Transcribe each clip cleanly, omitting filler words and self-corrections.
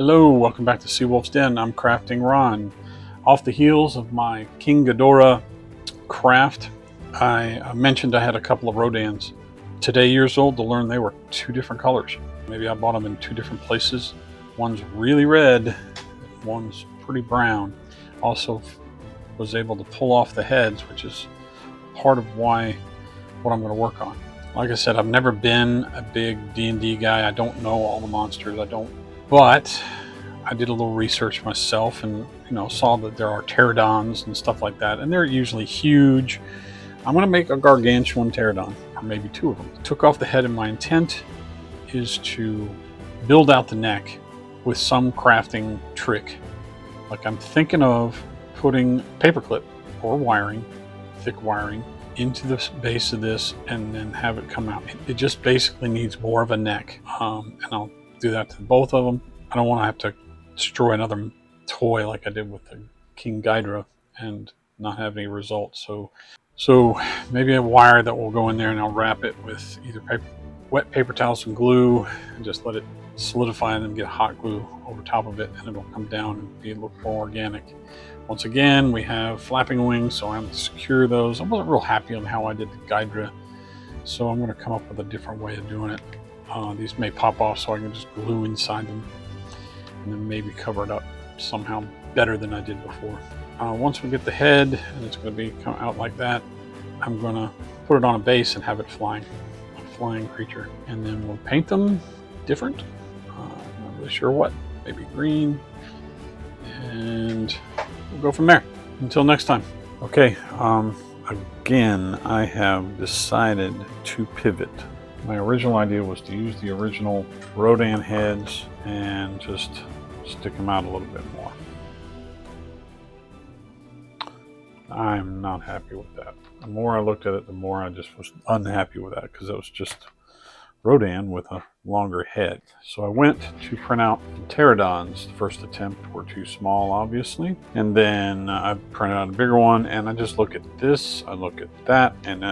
Hello, welcome back to Seawolf's Den. I'm crafting Ron. Off the heels of my King Ghidorah craft, I mentioned I had a couple of Rodans. Today years old to learn they were two different colors. Maybe I bought them in two different places. One's really red, one's pretty brown. Also was able to pull off the heads, which is part of what I'm going to work on. Like I said, I've never been a big D&D guy. I don't know all the monsters. But I did a little research myself and saw that there are pterodons and stuff like that, and they're usually huge. I'm going to make a gargantuan pterodon, or maybe two of them. Took off the head, and my intent is to build out the neck with some crafting trick. Like I'm thinking of putting paperclip or wiring, thick wiring, into the base of this and then have it come out. It just basically needs more of a neck, and I'll do that to both of them. I don't want to have to destroy another toy like I did with the King Ghidorah and not have any results. So maybe a wire that will go in there, and I'll wrap it with either wet paper towels and glue and just let it solidify, and then get hot glue over top of it, and it'll come down and be a little more organic. Once again, we have flapping wings, so I'm going to secure those. I wasn't real happy on how I did the Ghidorah, so I'm going to come up with a different way of doing it. These may pop off, so I can just glue inside them and then maybe cover it up somehow better than I did before. Once we get the head, and it's going to come out like that, I'm going to put it on a base and have it flying, a flying creature. And then we'll paint them different. Not really sure what, maybe green, and we'll go from there. Until next time. Okay, again, I have decided to pivot. My original idea was to use the original Rodan heads and just stick them out a little bit more. I'm not happy with that. The more I looked at it, the more I just was unhappy with that, because it was just Rodan with a longer head. So I went to print out pterodons. The first attempt were too small, obviously, and then I printed out a bigger one, and I just look at this, I look at that, and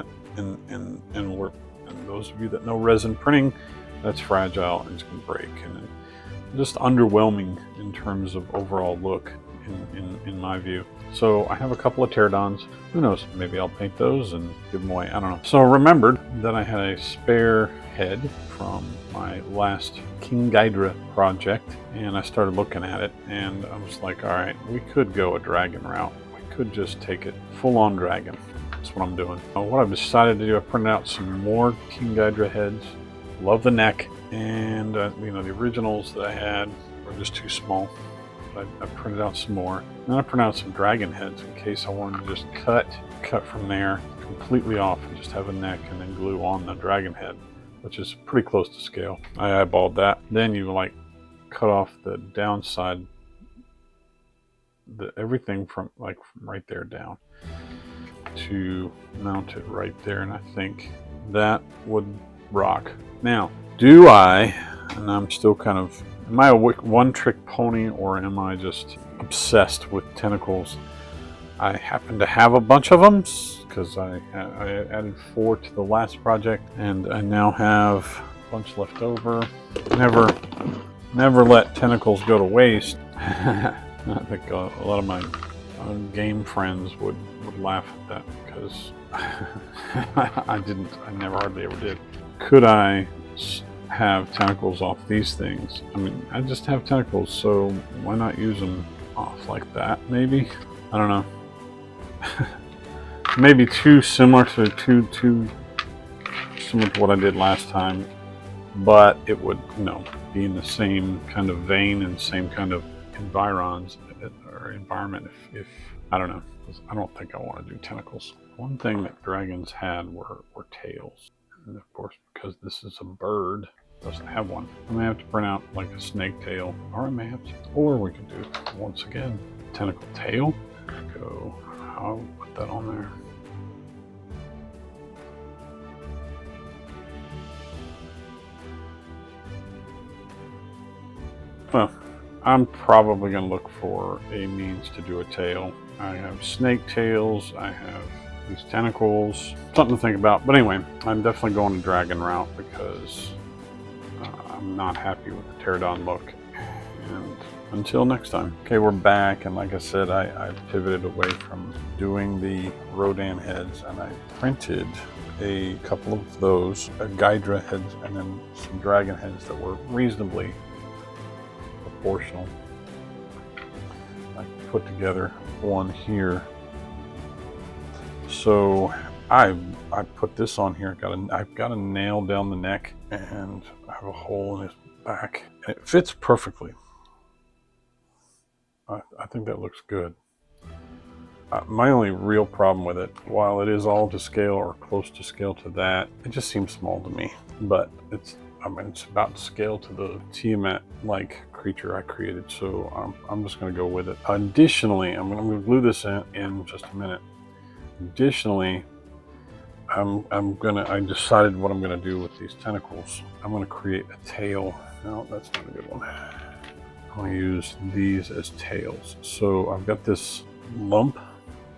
those of you that know resin printing, that's fragile and it's going to break, and just underwhelming in terms of overall look in my view. So I have a couple of pterodons. Who knows, maybe I'll paint those and give them away, I don't know. So I remembered that I had a spare head from my last King Ghidorah project, and I started looking at it, and I was like, all right, we could go a dragon route. We could just take it full on dragon. That's what I'm doing. What I've decided to do, I printed out some more King Ghidorah heads. Love the neck, and the originals that I had were just too small. I printed out some more. Then I printed out some dragon heads in case I wanted to just cut from there completely off and just have a neck and then glue on the dragon head, which is pretty close to scale. I eyeballed that. Then you cut off the downside, everything from right there down, to mount it right there, and I think that would rock. Now, and I'm still am I a one-trick pony, or am I just obsessed with tentacles? I happen to have a bunch of them because I added 4 to the last project, and I now have a bunch left over. Never let tentacles go to waste. I think a lot of my game friends would laugh at that, because I never hardly ever did. Could I have tentacles off these things? I mean, I just have tentacles, so why not use them off like that? Maybe, I don't know. Maybe too similar to what I did last time, but it would be in the same kind of vein and same kind of environs or environment. If I don't know, I don't think I want to do tentacles. One thing that dragons had were tails, and of course, because this is a bird, it doesn't have one. I may have to print out like a snake tail, or we could do, once again, tentacle tail. Go, I'll put that on there. Well, I'm probably going to look for a means to do a tail. I have snake tails, I have these tentacles, something to think about. But anyway, I'm definitely going the dragon route because I'm not happy with the pterodon look. And Until next time. Okay, we're back, and like I said, I pivoted away from doing the Rodan heads, and I printed a couple of those Gydra heads and then some dragon heads that were reasonably proportional. I put together one here. So I put this on here. I've got a nail down the neck, and I have a hole in his back, and it fits perfectly. I think that looks good. My only real problem with it, while it is all to scale or close to scale to that, it just seems small to me. But it's about to scale to the Tiamat-like creature I created, so I'm just going to go with it. Additionally, I'm going to glue this in just a minute. Additionally, I decided what I'm going to do with these tentacles. I'm going to create a tail. No, that's not a good one. I'm going to use these as tails. So I've got this lump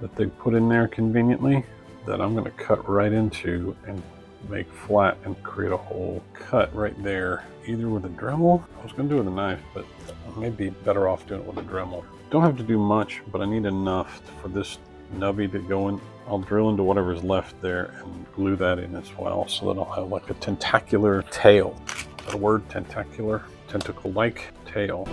that they put in there conveniently that I'm going to cut right into and make flat and create a hole cut right there, either with a Dremel. I was going to do it with a knife, but I may be better off doing it with a Dremel. Don't have to do much, but I need enough for this nubby to go in. I'll drill into whatever's left there and glue that in as well, so that I'll have like a tentacular tail. Is that a word? Tentacular? Tentacle-like tail.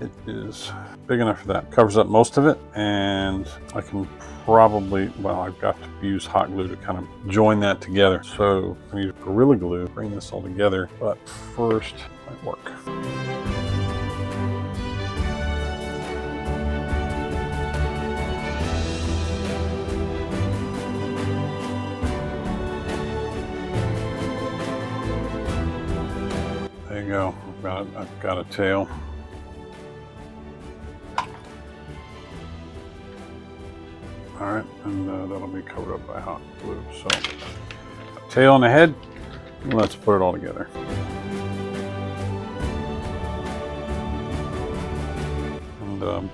It is big enough for that. Covers up most of it, and I can probably, well, I've got to use hot glue to kind of join that together. So I use Gorilla Glue to bring this all together, but first might work. There you go. I've got a tail. All right, and that'll be covered up by hot glue. So, a tail and a head, and let's put it all together. And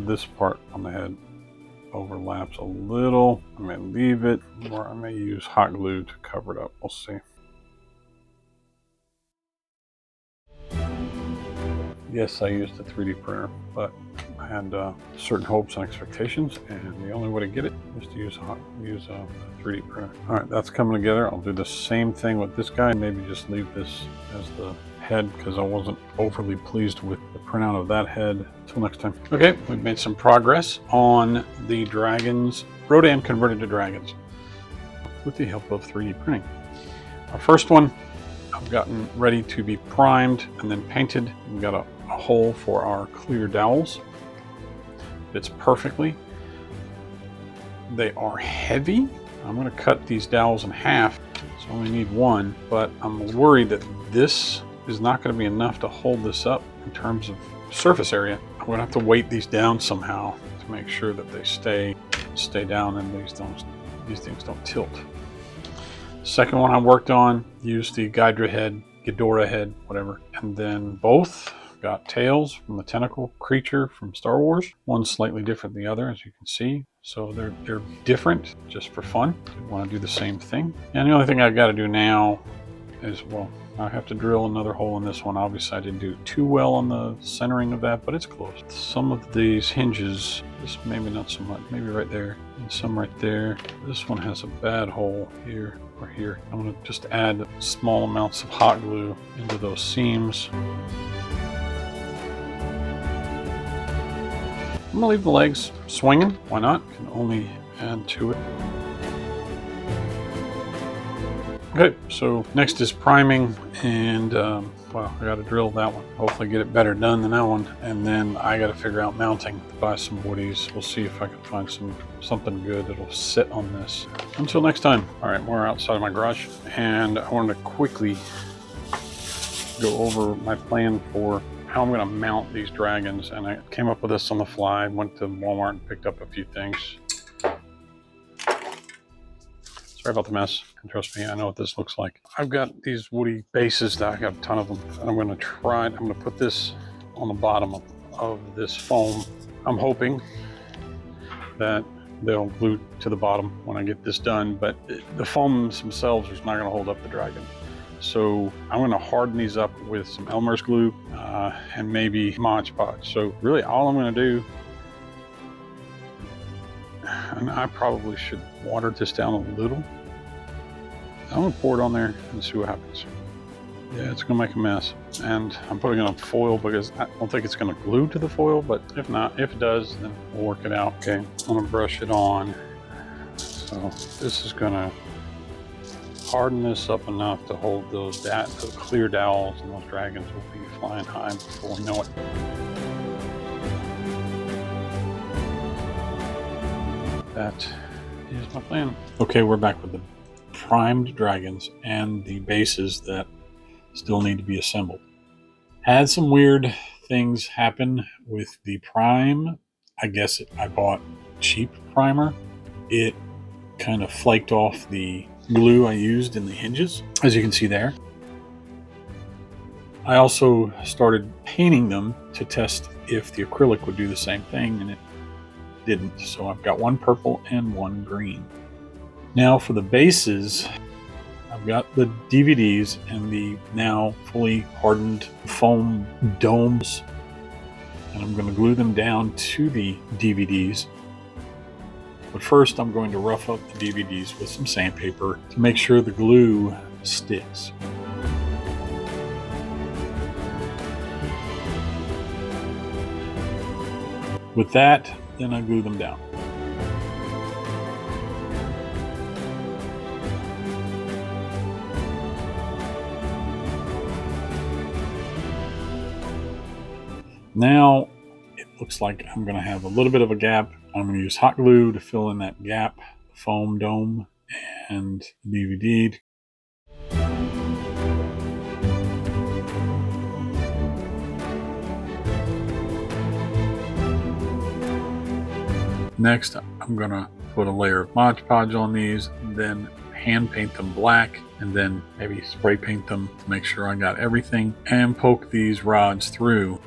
this part on the head overlaps a little. I may leave it, or I may use hot glue to cover it up. We'll see. Yes, I used a 3D printer, but I had certain hopes and expectations, and the only way to get it is to use a 3D printer. All right, that's coming together. I'll do the same thing with this guy. Maybe just leave this as the head, because I wasn't overly pleased with the printout of that head. Until next time. Okay, we've made some progress on the dragons, Rodan converted to dragons, with the help of 3D printing. Our first one I've gotten ready to be primed and then painted. We've got a hole for our clear dowels. Fits perfectly. They are heavy. I'm going to cut these dowels in half, so I only need one, but I'm worried that this is not going to be enough to hold this up in terms of surface area. I'm going to have to weight these down somehow to make sure that they stay down and these things don't tilt. Second one I worked on, used the Gydra head, Ghidorah head, whatever, and then both got tails from the tentacle creature from Star Wars. One's slightly different than the other, as you can see. So they're different just for fun. I want to do the same thing. And the only thing I've got to do now is, well, I have to drill another hole in this one. Obviously I didn't do too well on the centering of that, but it's close. Some of these hinges, this maybe not so much, maybe right there, and some right there. This one has a bad hole here or here. I'm going to just add small amounts of hot glue into those seams. I'm going to leave the legs swinging. Why not? Can only add to it. Okay, so next is priming, and well, I got to drill that one. Hopefully get it better done than that one. And then I got to figure out mounting, buy some woodies. We'll see if I can find something good that'll sit on this. Until next time. All right, we're outside of my garage, and I wanted to quickly go over my plan for how I'm going to mount these dragons. And I came up with this on the fly. Went to Walmart and picked up a few things. Sorry Sorry about the mess. And trust me, I know what this looks like. I've got these woody bases that I got a ton of them. And I'm going to put this on the bottom of this foam. I'm hoping that they'll glue to the bottom when I get this done, but the foams themselves is not going to hold up the dragon. So I'm going to harden these up with some Elmer's glue and maybe Mod Podge. So really all I'm going to do, and I probably should water this down a little. I'm going to pour it on there and see what happens. Yeah, it's going to make a mess. And I'm putting it on foil because I don't think it's going to glue to the foil, but if not, if it does, then we'll work it out. Okay, I'm going to brush it on. So this is going to harden this up enough to hold those clear dowels, and those dragons will be flying high before we know it. That is my plan. Okay, we're back with the primed dragons and the bases that still need to be assembled. Had some weird things happen with the prime. I guess I bought cheap primer. It kind of flaked off the glue I used in the hinges, as you can see there. I also started painting them to test if the acrylic would do the same thing, and it didn't. So I've got one purple and one green. Now for the bases, I've got the DVDs and the now fully hardened foam domes, and I'm going to glue them down to the DVDs. But first I'm going to rough up the DVDs with some sandpaper to make sure the glue sticks. With that, then I glue them down. Now it looks like I'm going to have a little bit of a gap. I'm going to use hot glue to fill in that gap, foam dome, and DVD. Next, I'm going to put a layer of Mod Podge on these, then hand paint them black, and then maybe spray paint them to make sure I got everything, and poke these rods through.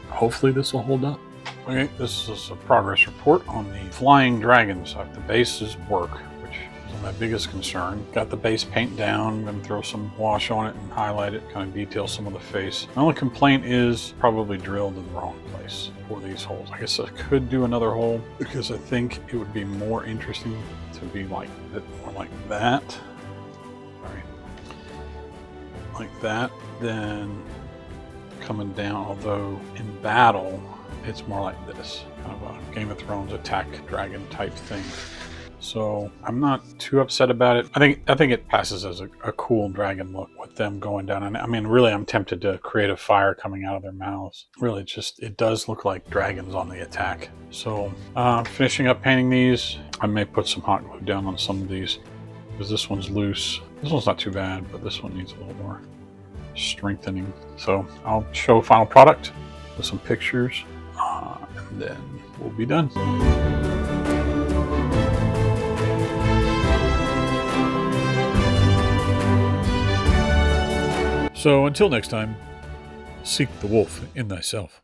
Hopefully this will hold up. Okay, this is a progress report on the flying dragons. The bases work, which is my biggest concern. Got the base paint down. I'm going to throw some wash on it and highlight it, kind of detail some of the face. My only complaint is probably drilled in the wrong place for these holes. I guess I could do another hole because I think it would be more interesting to be like a bit more like that. All right, like that, then coming down, although in battle it's more like this, kind of a Game of Thrones attack dragon type thing. So I'm not too upset about it. I think it passes as a cool dragon look with them going down. And I mean, really, I'm tempted to create a fire coming out of their mouths. Really, it does look like dragons on the attack. So finishing up painting these, I may put some hot glue down on some of these because this one's loose. This one's not too bad, but this one needs a little more strengthening. So I'll show final product with some pictures, and then we'll be done. So until next time, seek the wolf in thyself.